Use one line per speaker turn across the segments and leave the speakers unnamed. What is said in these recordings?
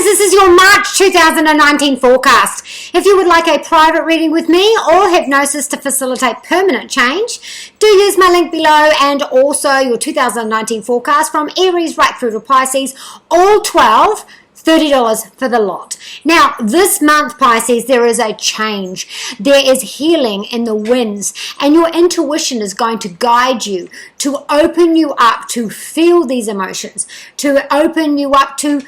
Pisces, this is your March 2019 forecast. If you would like a private reading with me or hypnosis to facilitate permanent change, do use my link below, and also your 2019 forecast from Aries right through to Pisces, all 12, $30 for the lot. Now, this month, Pisces, there is a change. There is healing in the winds, and your intuition is going to guide you to open you up to feel these emotions, to open you up to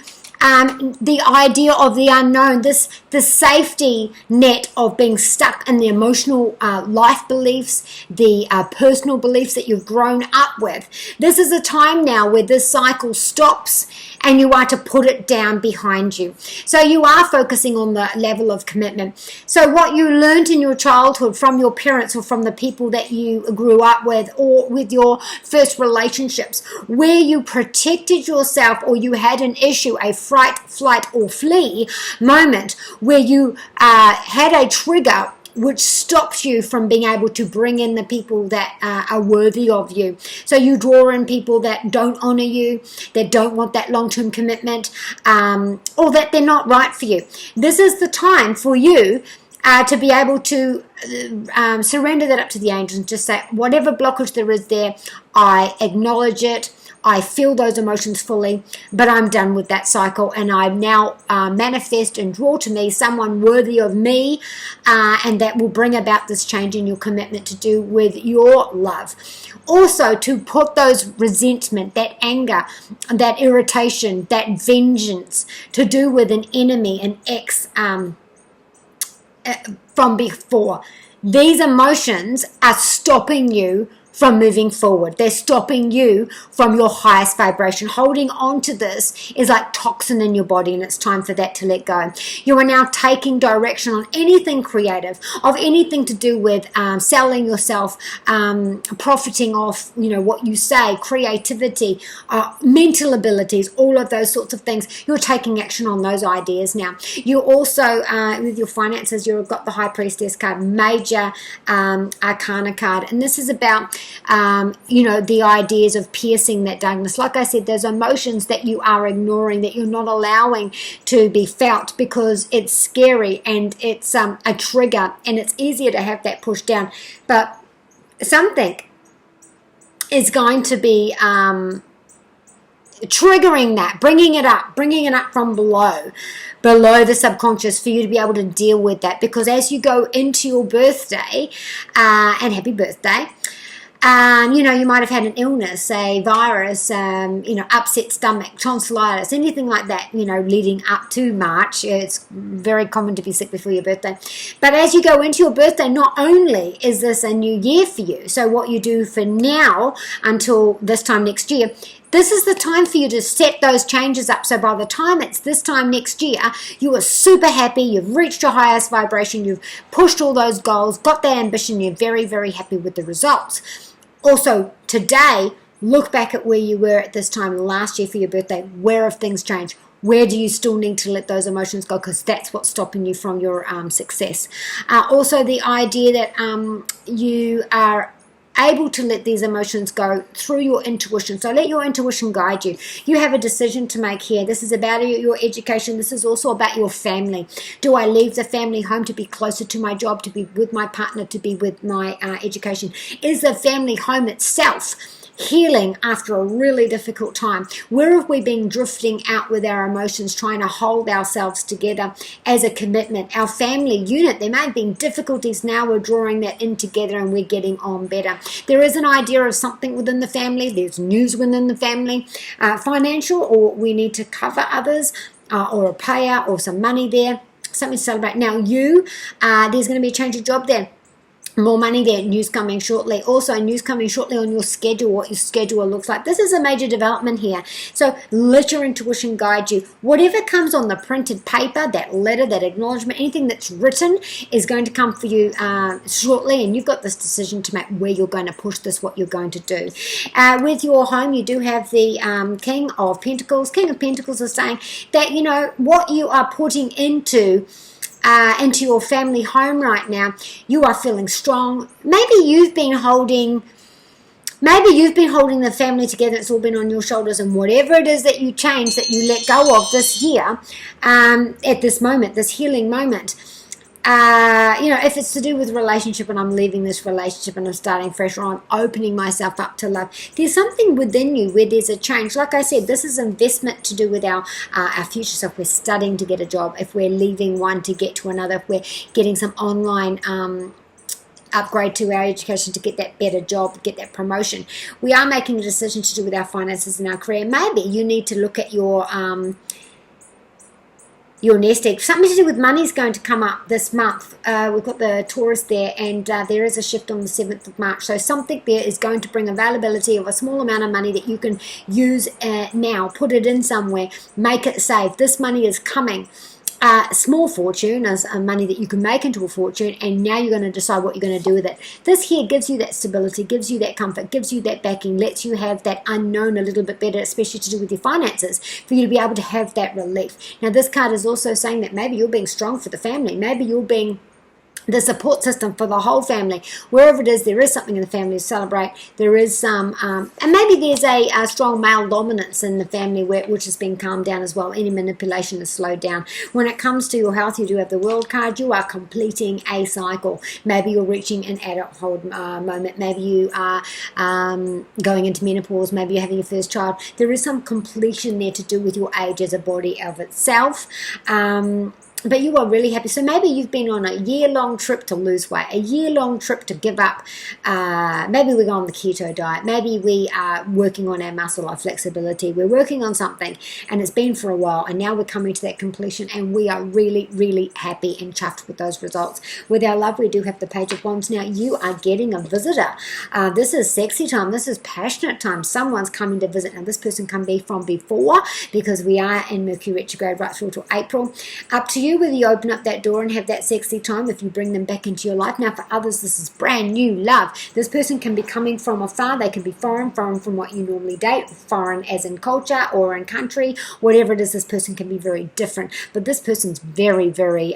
the idea of the unknown, the safety net of being stuck in the emotional life beliefs, the personal beliefs that you've grown up with. This is a time now where this cycle stops and you are to put it down behind you. So you are focusing on the level of commitment. So what you learned in your childhood from your parents or from the people that you grew up with, or with your first relationships, where you protected yourself or you had an issue, a fright, flight or flee moment where you had a trigger which stops you from being able to bring in the people that are worthy of you. So you draw in people that don't honor you, that don't want that long-term commitment, or that they're not right for you. This is the time for you to be able to surrender that up to the angels and just say, whatever blockage there is there, I acknowledge it. I feel those emotions fully, but I'm done with that cycle, and I now manifest and draw to me someone worthy of me, and that will bring about this change in your commitment to do with your love. Also, to put those resentment, that anger, that irritation, that vengeance to do with an enemy, an ex from before. These emotions are stopping you from moving forward. They're stopping you from your highest vibration. Holding on to this is like toxin in your body, and it's time for that to let go. You are now taking direction on anything creative, of anything to do with selling yourself, profiting off, what you say, creativity, mental abilities, all of those sorts of things. You're taking action on those ideas now. You also, with your finances, you've got the High Priestess card, major arcana card, and this is about the ideas of piercing that darkness. Like I said, there's emotions that you are ignoring, that you're not allowing to be felt because it's scary and it's a trigger, and it's easier to have that pushed down. But something is going to be triggering that, bringing it up from below the subconscious for you to be able to deal with that. Because as you go into your birthday, and happy birthday, you might have had an illness, a virus, upset stomach, tonsillitis, anything like that, leading up to March. It's very common to be sick before your birthday. But as you go into your birthday, not only is this a new year for you, so what you do for now until this time next year, this is the time for you to set those changes up. So by the time it's this time next year, you are super happy, you've reached your highest vibration, you've pushed all those goals, got that ambition, you're very, very happy with the results. Also, today, look back at where you were at this time last year for your birthday. Where have things changed? Where do you still need to let those emotions go? Because that's what's stopping you from your success. Also, the idea that you are able to let these emotions go through your intuition. So let your intuition guide you. You have a decision to make here. This is about your education. This is also about your family. Do I leave the family home to be closer to my job, to be with my partner, to be with my education? Is the family home itself healing after a really difficult time? Where have we been drifting out with our emotions, trying to hold ourselves together as a commitment? Our family unit, there may have been difficulties. Now we're drawing that in together and we're getting on better. There is an idea of something within the family. There's news within the family, financial, or we need to cover others, or a payout or some money there, something to celebrate. Now there's going to be a change of job there. More money there, news coming shortly. Also, news coming shortly on your schedule, what your schedule looks like. This is a major development here. So let your intuition guide you. Whatever comes on the printed paper, that letter, that acknowledgement, anything that's written is going to come for you shortly, and you've got this decision to make where you're going to push this, what you're going to do. With your home, you do have the King of Pentacles. King of Pentacles is saying that, what you are putting into your family home right now, you are feeling strong. Maybe you've been holding Maybe you've been holding the family together. It's all been on your shoulders, and whatever it is that you change, that you let go of this year, at this moment, this healing moment, if it's to do with relationship and I'm leaving this relationship and I'm starting fresh, or I'm opening myself up to love, there's something within you where there's a change. Like I said, this is investment to do with our future. So if we're studying to get a job, if we're leaving one to get to another, if we're getting some online upgrade to our education to get that better job, get that promotion, we are making a decision to do with our finances and our career. Maybe you need to look at your nest egg. Something to do with money is going to come up this month. We've got the Taurus there, and there is a shift on the 7th of March. So something there is going to bring availability of a small amount of money that you can use now. Put it in somewhere. Make it safe. This money is coming. Small fortune as money that you can make into a fortune, and now you're going to decide what you're going to do with it. This here gives you that stability, gives you that comfort, gives you that backing, lets you have that unknown a little bit better, especially to do with your finances, for you to be able to have that relief. Now this card is also saying that maybe you're being strong for the family, maybe you're being the support system for the whole family. Wherever it is, there is something in the family to celebrate. There is some, and maybe there's a strong male dominance in the family which has been calmed down as well. Any manipulation is slowed down. When it comes to your health, you do have the World card. You are completing a cycle. Maybe you're reaching an adulthood moment. Maybe you are going into menopause. Maybe you're having your first child. There is some completion there to do with your age as a body of itself. But you are really happy. So maybe you've been on a year-long trip to lose weight, a year-long trip to give up. Maybe we go on the keto diet. Maybe we are working on our muscle, our flexibility. We're working on something, and it's been for a while, and now we're coming to that completion, and we are really, really happy and chuffed with those results. With our love, we do have the Page of Wands. Now, you are getting a visitor. This is sexy time. This is passionate time. Someone's coming to visit. Now, this person can be from before, because we are in Mercury retrograde right through to April. Up to you whether you open up that door and have that sexy time, if you bring them back into your life. Now for others, this is brand new love. This person can be coming from afar. They can be foreign from what you normally date, foreign as in culture or in country, whatever it is. This person can be very different, but this person's very, very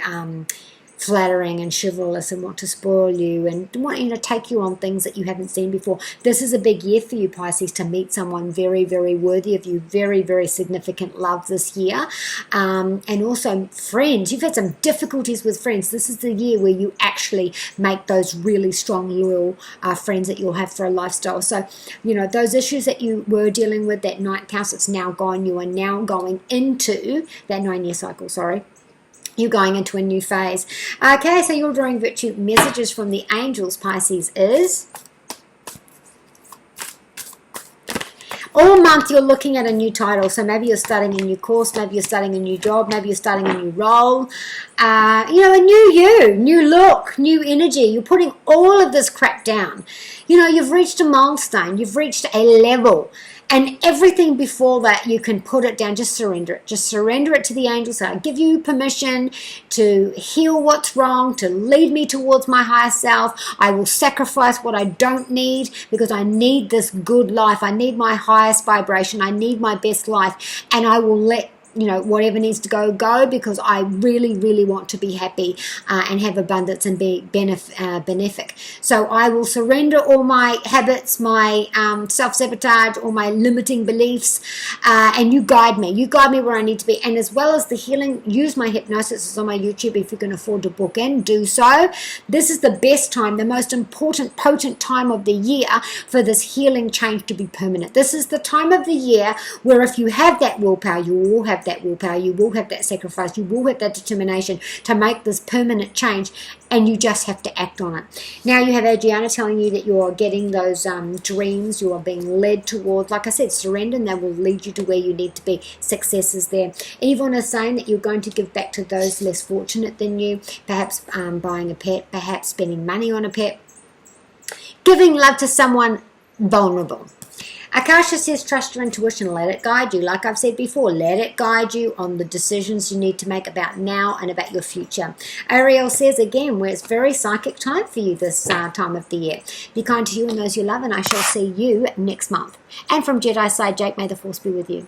flattering and chivalrous and want to spoil you and wanting to take you on things that you haven't seen before. This is a big year for you, Pisces, to meet someone very, very worthy of you, very, very significant love this year. And also friends. You've had some difficulties with friends. This is the year where you actually make those really strong, loyal friends that you'll have for a lifestyle. So, those issues that you were dealing with, that 9th house, it's now gone. You are now going into that 9-year cycle, You're going into a new phase. Okay, so your drawing virtue messages from the angels, Pisces, is all month you're looking at a new title. So maybe you're starting a new course, maybe you're starting a new job, maybe you're starting a new role. A new you, new look, new energy. You're putting all of this crap down. You've reached a milestone. You've reached a level. And everything before that, you can put it down. Just surrender it. Just surrender it to the angels. I give you permission to heal what's wrong, to lead me towards my higher self. I will sacrifice what I don't need, because I need this good life. I need my highest vibration. I need my best life. And I will let whatever needs to go, because I really, really want to be happy and have abundance and be benefic. So I will surrender all my habits, my self-sabotage, all my limiting beliefs, and you guide me. You guide me where I need to be. And as well as the healing, use my hypnosis. It's on my YouTube. If you can afford to book in, do so. This is the best time, the most important, potent time of the year for this healing change to be permanent. This is the time of the year where if you have that willpower, you will have that willpower, you will have that sacrifice, you will have that determination to make this permanent change, and you just have to act on it. Now you have Adriana telling you that you're getting those dreams, you are being led towards, like I said, surrender, and they will lead you to where you need to be. Success is there. Yvonne is saying that you're going to give back to those less fortunate than you, perhaps buying a pet, perhaps spending money on a pet, giving love to someone vulnerable. Akasha says trust your intuition, let it guide you. Like I've said before, let it guide you on the decisions you need to make about now and about your future. Ariel says again, where it's very psychic time for you this time of the year. Be kind to you and those you love, and I shall see you next month. And from Jedi side, Jake, may the force be with you.